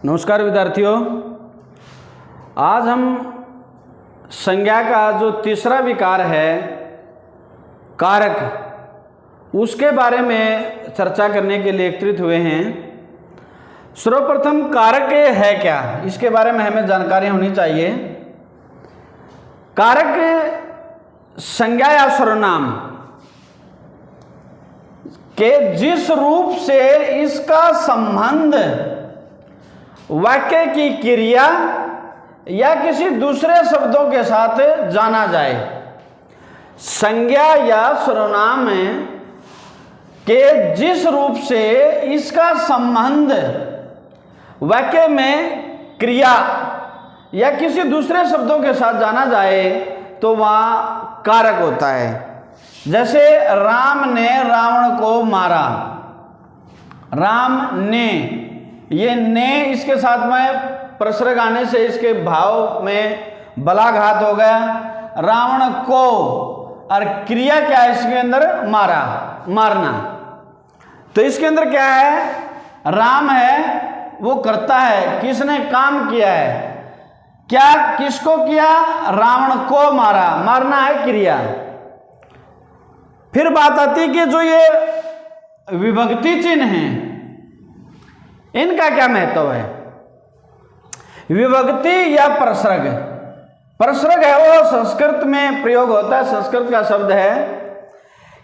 नमस्कार विद्यार्थियों, आज हम संज्ञा का जो तीसरा विकार है कारक, उसके बारे में चर्चा करने के लिए एकत्रित हुए हैं। सर्वप्रथम कारक है क्या, इसके बारे में हमें जानकारी होनी चाहिए। कारक संज्ञा या सर्वनाम के जिस रूप से इसका संबंध वाक्य की क्रिया या किसी दूसरे शब्दों के साथ जाना जाए, संज्ञा या सर्वनाम के जिस रूप से इसका संबंध वाक्य में क्रिया या किसी दूसरे शब्दों के साथ जाना जाए तो वह कारक होता है। जैसे राम ने रावण को मारा, राम ने, ये ने इसके साथ में प्रसर्ग आने से इसके भाव में बलाघात हो गया। रावण को, और क्रिया क्या है इसके अंदर, मारा, मारना। तो इसके अंदर क्या है, राम है वो करता है, किसने काम किया है, क्या किसको किया, रावण को मारा, मारना है क्रिया। फिर बात आती कि जो ये विभक्ति चिन्ह हैं इनका क्या महत्व है। विभक्ति या प्रसर्ग, प्रसर्ग है वो संस्कृत में प्रयोग होता है, संस्कृत का शब्द है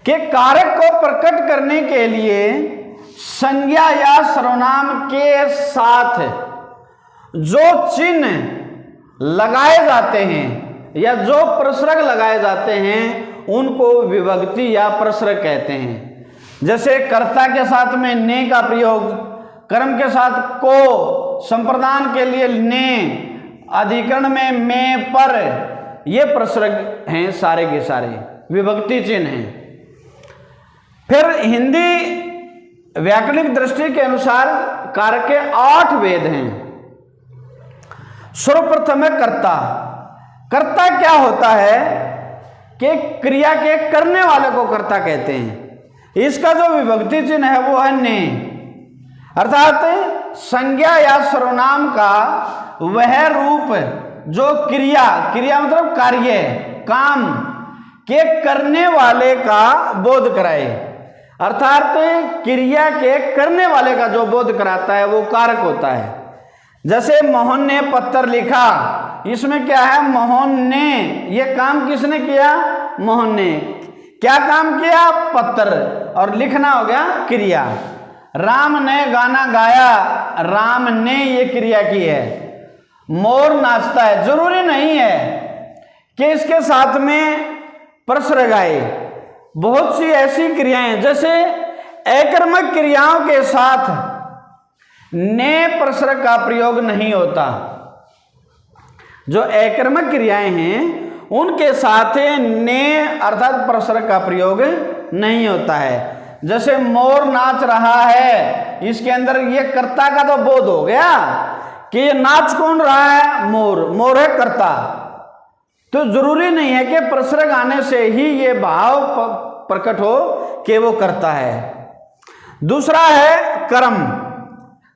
कि कारक को प्रकट करने के लिए संज्ञा या सर्वनाम के साथ जो चिन्ह लगाए जाते हैं या जो प्रसर्ग लगाए जाते हैं उनको विभक्ति या प्रसर्ग कहते हैं। जैसे कर्ता के साथ में ने का प्रयोग, कर्म के साथ को, संप्रदान के लिए ने, अधिकरण में पर, ये प्रसर्ग हैं, सारे के सारे विभक्ति चिन्ह हैं। फिर हिंदी व्याकरणिक दृष्टि के अनुसार कारक के 8 भेद हैं। सर्वप्रथम है कर्ता। कर्ता क्या होता है कि क्रिया के करने वाले को कर्ता कहते हैं। इसका जो विभक्ति चिन्ह है वो है ने, अर्थात संज्ञा या सर्वनाम का वह रूप जो क्रिया, क्रिया मतलब कार्य, काम के करने वाले का बोध कराए, अर्थात क्रिया के करने वाले का जो बोध कराता है वो कारक होता है। जैसे मोहन ने पत्र लिखा, इसमें क्या है, मोहन ने, ये काम किसने किया, मोहन ने। क्या काम किया, पत्र, और लिखना हो गया क्रिया। राम ने गाना गाया, राम ने ये क्रिया की है। मोर नाचता है, जरूरी नहीं है कि इसके साथ में प्रसर्ग आए। बहुत सी ऐसी क्रियाएं, जैसे अकर्मक क्रियाओं के साथ ने प्रसर्ग का प्रयोग नहीं होता। जो अकर्मक क्रियाएं हैं उनके साथ ने अर्थात प्रसर्ग का प्रयोग नहीं होता है। जैसे मोर नाच रहा है, इसके अंदर ये कर्ता का तो बोध हो गया कि ये नाच कौन रहा है, मोर, मोर है कर्ता। तो जरूरी नहीं है कि प्रसर्ग आने से ही ये भाव प्रकट हो कि वो करता है। दूसरा है कर्म।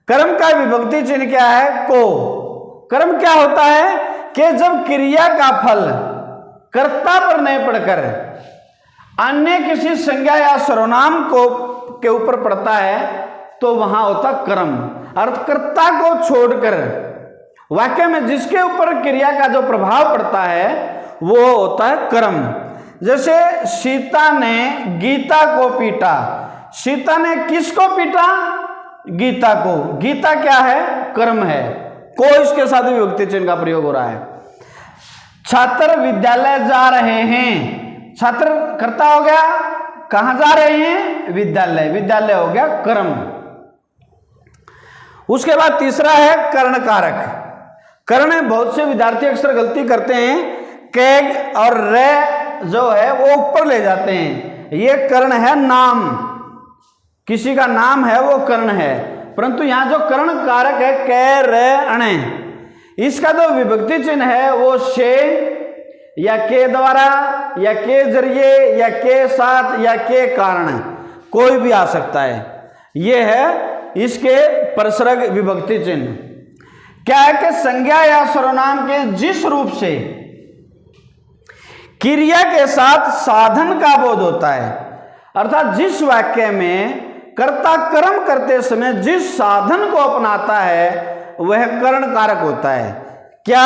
कर्म का विभक्ति चिन्ह क्या है, को। कर्म क्या होता है कि जब क्रिया का फल कर्ता पर नहीं पड़कर अन्य किसी संज्ञा या सर्वनाम को के ऊपर पड़ता है तो वहां होता कर्म। अर्थकर्ता को छोड़कर वाक्य में जिसके ऊपर क्रिया का जो प्रभाव पड़ता है वो होता है कर्म। जैसे सीता ने गीता को पीटा, सीता ने किसको पीटा, गीता को। गीता क्या है, कर्म है, को इसके साथ विभक्ति चिन्ह का प्रयोग हो रहा है। छात्र विद्यालय जा रहे हैं, छात्र कर्ता हो गया, कहां जा रहे हैं, विद्यालय, विद्यालय हो गया कर्म। उसके बाद तीसरा है कर्ण कारक। कर्ण, बहुत से विद्यार्थी अक्सर गलती करते हैं, कैग और रे जो है वो ऊपर ले जाते हैं। ये कर्ण है, नाम, किसी का नाम है वो कर्ण है, परंतु यहां जो कर्ण कारक है कै रे अणे, इसका जो विभक्ति चिन्ह है वो से या के द्वारा या के जरिए या के साथ या के कारण, कोई भी आ सकता है। ये है इसके प्रसर्ग विभक्ति चिन्ह। क्या है कि संज्ञा या सर्वनाम के जिस रूप से क्रिया के साथ साधन का बोध होता है, अर्थात जिस वाक्य में कर्ता कर्म करते समय जिस साधन को अपनाता है वह कर्ण कारक होता है। क्या?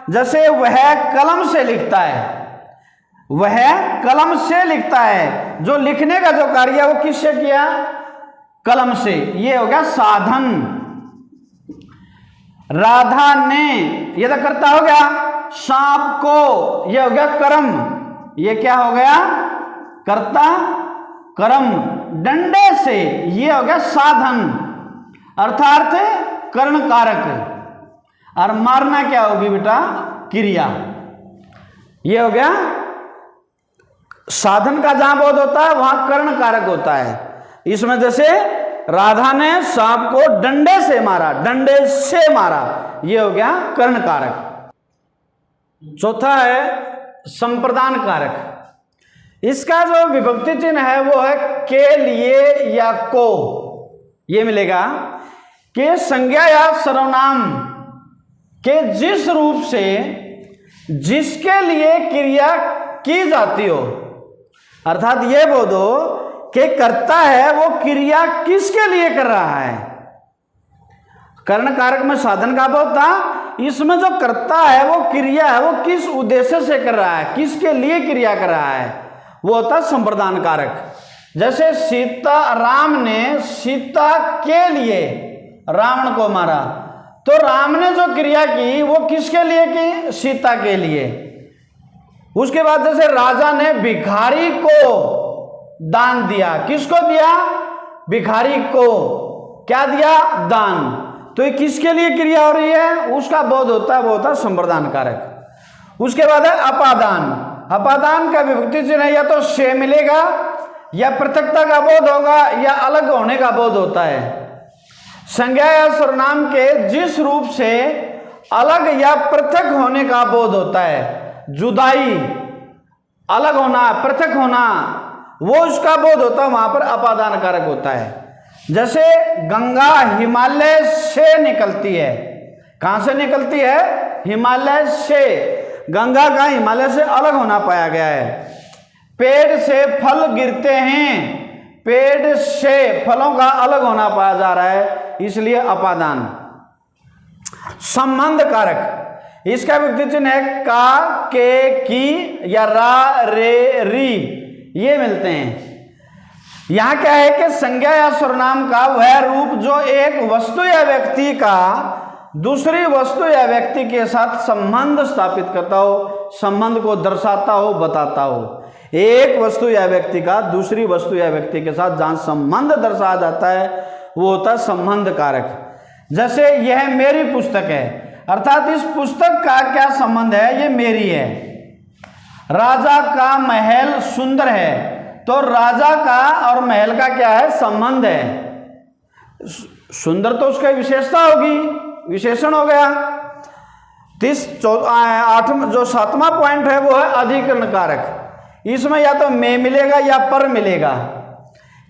जैसे वह कलम से लिखता है, वह कलम से लिखता है, जो लिखने का जो कार्य है वो किससे किया? कलम से। ये हो गया साधन। राधा ने, ये तो कर्ता हो गया। सांप को, ये हो गया कर्म, ये क्या हो गया? कर्ता कर्म। डंडे से, ये हो गया साधन अर्थात कर्ण कारक। और मारना क्या होगी बेटा? क्रिया। ये हो गया साधन का जहां बोध होता है वहां कर्ण कारक होता है। इसमें जैसे राधा ने सांप को डंडे से मारा, डंडे से मारा, ये हो गया कर्ण कारक। चौथा है संप्रदान कारक। इसका जो विभक्ति चिन्ह है वो है के लिए या को। ये मिलेगा कि संज्ञा या सर्वनाम के जिस रूप से जिसके लिए क्रिया की जाती हो, अर्थात ये बोध हो कि कर्ता है वो क्रिया किसके लिए कर रहा है। कर्ण कारक में साधन का बोध था, इसमें जो कर्ता है वो क्रिया है वो किस उद्देश्य से कर रहा है, किसके लिए क्रिया कर रहा है, वो होता है संप्रदान कारक। जैसे सीता, राम ने सीता के लिए रावण को मारा, तो राम ने जो क्रिया की वो किसके लिए की? सीता के लिए। उसके बाद जैसे राजा ने भिखारी को दान दिया, किसको दिया? भिखारी को। क्या दिया? दान। तो ये किसके लिए क्रिया हो रही है उसका बोध होता है, वो होता है संप्रदान कारक। उसके बाद है अपादान। अपादान का विभक्ति चिन्ह या तो से मिलेगा, या पृथकता का बोध होगा, या अलग होने का बोध होता है। संज्ञा या सर्वनाम के जिस रूप से अलग या पृथक होने का बोध होता है, जुदाई, अलग होना, पृथक होना, वो उसका बोध होता है, वहां पर अपादान कारक होता है। जैसे गंगा हिमालय से निकलती है। कहां से निकलती है? हिमालय से। गंगा का हिमालय से अलग होना पाया गया है। पेड़ से फल गिरते हैं, पेड़ से फलों का अलग होना पाया जा रहा है, इसलिए अपादान। संबंध कारक, इसका विभक्ति चिन्ह है का, के, की या रा, रे, री, ये मिलते हैं। यहां क्या है कि संज्ञा या सर्वनाम का वह रूप जो एक वस्तु या व्यक्ति का दूसरी वस्तु या व्यक्ति के साथ संबंध स्थापित करता हो, संबंध को दर्शाता हो, बताता हो। एक वस्तु या व्यक्ति का दूसरी वस्तु या व्यक्ति के साथ जहां संबंध दर्शाया जाता है वो होता है संबंध कारक। जैसे यह मेरी पुस्तक है, अर्थात इस पुस्तक का क्या संबंध है? ये मेरी है। राजा का महल सुंदर है, तो राजा का और महल का क्या है? संबंध है। सुंदर तो उसका विशेषता होगी, विशेषण हो गया। 7वां पॉइंट है वो है अधिकरण कारक। इसमें या तो में मिलेगा या पर मिलेगा।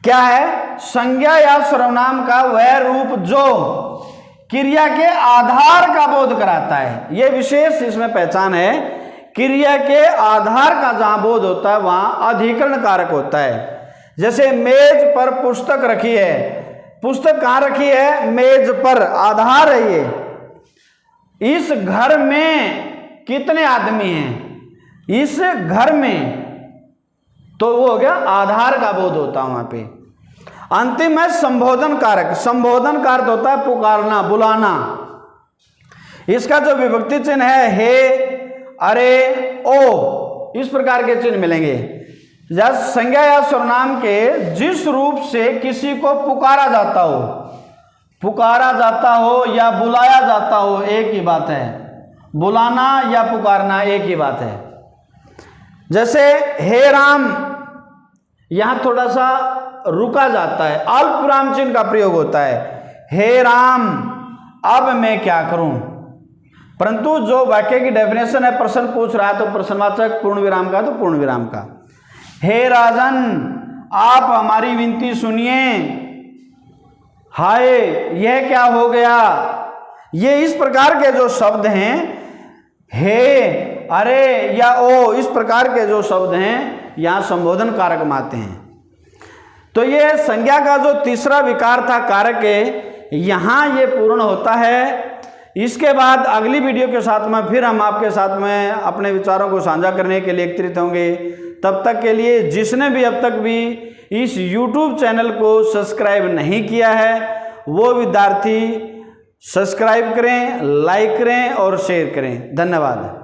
क्या है? संज्ञा या सर्वनाम का वह रूप जो क्रिया के आधार का बोध कराता है। यह विशेष इसमें पहचान है, क्रिया के आधार का जहां बोध होता है वहां अधिकरण कारक होता है। जैसे मेज पर पुस्तक रखी है, पुस्तक कहां रखी है? मेज पर, आधार है ये। इस घर में कितने आदमी हैं? इस घर में, तो वो हो गया आधार का बोध होता है वहां पे। अंतिम है संबोधन कारक। संबोधन का अर्थ होता है पुकारना, बुलाना। इसका जो विभक्ति चिन्ह है हे, अरे, ओ, इस प्रकार के चिन्ह मिलेंगे। जब संज्ञा या सर्वनाम के जिस रूप से किसी को पुकारा जाता हो, पुकारा जाता हो या बुलाया जाता हो, एक ही बात है। बुलाना या पुकारना एक ही बात है। जैसे हे राम, यहां थोड़ा सा रुका जाता है, अल्प विराम चिन्ह का प्रयोग होता है। हे राम, अब मैं क्या करूं? परंतु जो वाक्य की डेफिनेशन है, प्रश्न पूछ रहा है तो प्रश्नवाचक, पूर्ण विराम का तो पूर्ण विराम का। हे राजन, आप हमारी विनती सुनिए। हाय, यह क्या हो गया? ये इस प्रकार के जो शब्द हैं, हे, अरे या ओ, इस प्रकार के जो शब्द हैं यहाँ संबोधन कारक में आते हैं। तो ये संज्ञा का जो तीसरा विकार था कारक है, यहाँ ये पूर्ण होता है। इसके बाद अगली वीडियो के साथ में फिर हम आपके साथ में अपने विचारों को साझा करने के लिए एकत्रित होंगे। तब तक के लिए जिसने भी अब तक भी इस YouTube चैनल को सब्सक्राइब नहीं किया है वो विद्यार्थी सब्सक्राइब करें, लाइक करें और शेयर करें। धन्यवाद।